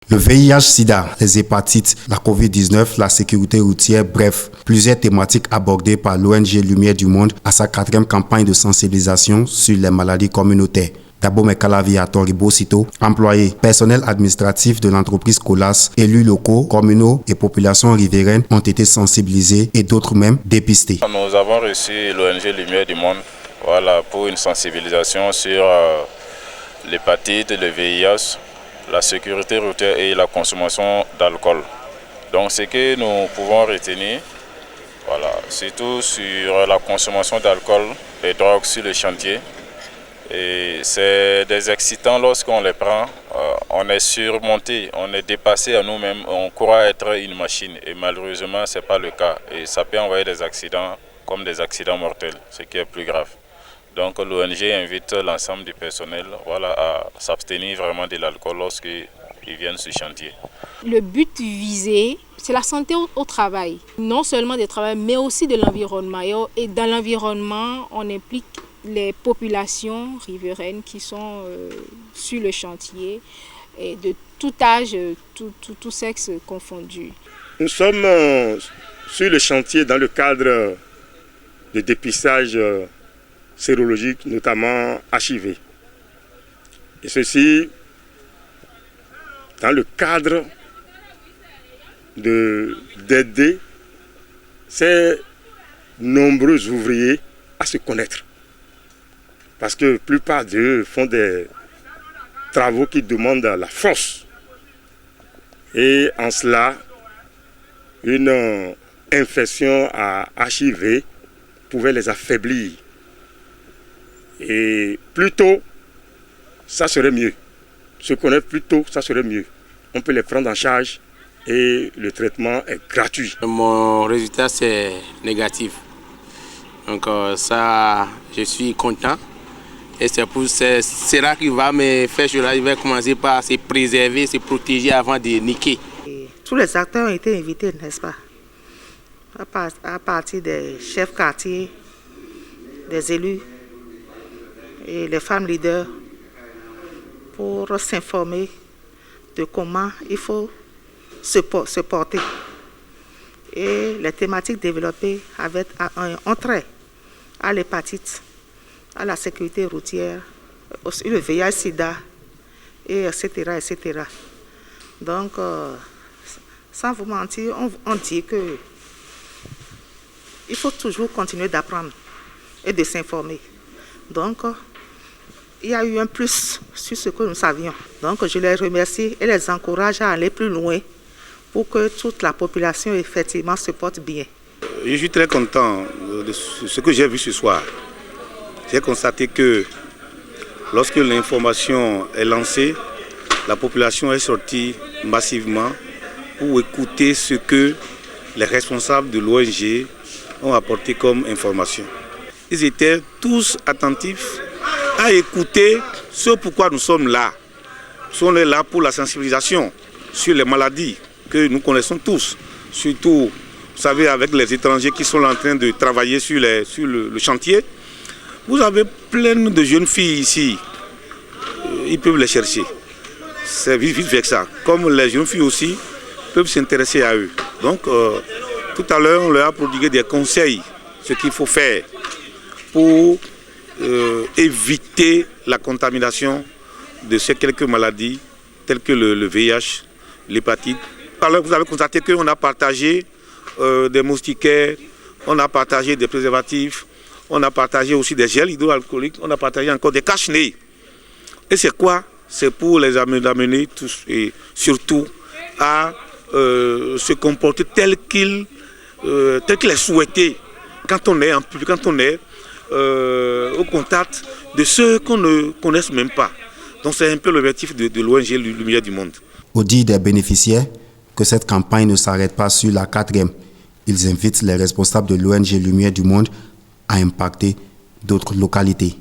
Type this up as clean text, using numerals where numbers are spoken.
Le VIH-Sida, les hépatites, la COVID-19, la sécurité routière, bref, plusieurs thématiques abordées par l'ONG Lumière du Monde à sa 4e campagne de sensibilisation sur les maladies communautaires. Dabo Mekalavi Toribo Sito, employés, personnel administratif de l'entreprise Colas, élus locaux, communaux et populations riveraines ont été sensibilisés et d'autres même dépistés. Nous avons reçu l'ONG Lumière du Monde pour une sensibilisation sur l'hépatite, le VIH, la sécurité routière et la consommation d'alcool. Donc ce que nous pouvons retenir, surtout sur la consommation d'alcool et drogues sur le chantier. Et c'est des excitants lorsqu'on les prend, on est surmonté, on est dépassé à nous-mêmes, on croit être une machine et malheureusement ce n'est pas le cas. Et ça peut envoyer des accidents comme des accidents mortels, ce qui est plus grave. Donc l'ONG invite l'ensemble du personnel à s'abstenir vraiment de l'alcool lorsqu'ils viennent sur chantier. Le but visé, c'est la santé au travail. Non seulement du travail, mais aussi de l'environnement. Et dans l'environnement, on implique les populations riveraines qui sont sur le chantier, et de tout âge, tout sexe confondu. Nous sommes sur le chantier dans le cadre de dépistage sérologique, notamment HIV. Et ceci dans le cadre d'aider ces nombreux ouvriers à se connaître. Parce que la plupart d'eux font des travaux qui demandent la force. Et en cela, une infection à HIV pouvait les affaiblir. Et plus tôt, ça serait mieux. Se connaître plus tôt, ça serait mieux. On peut les prendre en charge et le traitement est gratuit. Mon résultat, c'est négatif. Donc ça, je suis content. Et c'est cela qui va me faire cela. Je vais commencer par se préserver, se protéger avant de niquer. Tous les acteurs ont été invités, n'est-ce pas? À partir des chefs quartiers, des élus et les femmes leaders pour s'informer de comment il faut se porter. Et les thématiques développées ont trait à l'hépatite, à la sécurité routière, aussi le VIH-Sida, etc., etc. Donc, sans vous mentir, on dit que il faut toujours continuer d'apprendre et de s'informer. Donc, il y a eu un plus sur ce que nous savions. Donc, je les remercie et les encourage à aller plus loin pour que toute la population, effectivement, se porte bien. Je suis très content de ce que j'ai vu ce soir. J'ai constaté que lorsque l'information est lancée, la population est sortie massivement pour écouter ce que les responsables de l'ONG ont apporté comme information. Ils étaient tous attentifs à écouter ce pourquoi nous sommes là. Nous sommes là pour la sensibilisation sur les maladies que nous connaissons tous. Surtout, vous savez, avec les étrangers qui sont en train de travailler sur le chantier. Vous avez plein de jeunes filles ici. Ils peuvent les chercher. C'est vice-versa. Comme les jeunes filles aussi peuvent s'intéresser à eux. Donc, tout à l'heure, on leur a prodigué des conseils, ce qu'il faut faire pour éviter la contamination de ces quelques maladies telles que le VIH, l'hépatite. Alors, vous avez constaté qu'on a partagé des moustiquaires, on a partagé des préservatifs, on a partagé aussi des gels hydroalcooliques, on a partagé encore des cache-nez. Et c'est quoi? C'est pour les amener tous et surtout à se comporter tel qu'il est souhaité quand on est en public, quand on est au contact de ceux qu'on ne connaisse même pas. Donc c'est un peu l'objectif de l'ONG Lumière du Monde. Au dit des bénéficiaires que cette campagne ne s'arrête pas sur la 4e. Ils invitent les responsables de l'ONG Lumière du Monde à impacter d'autres localités.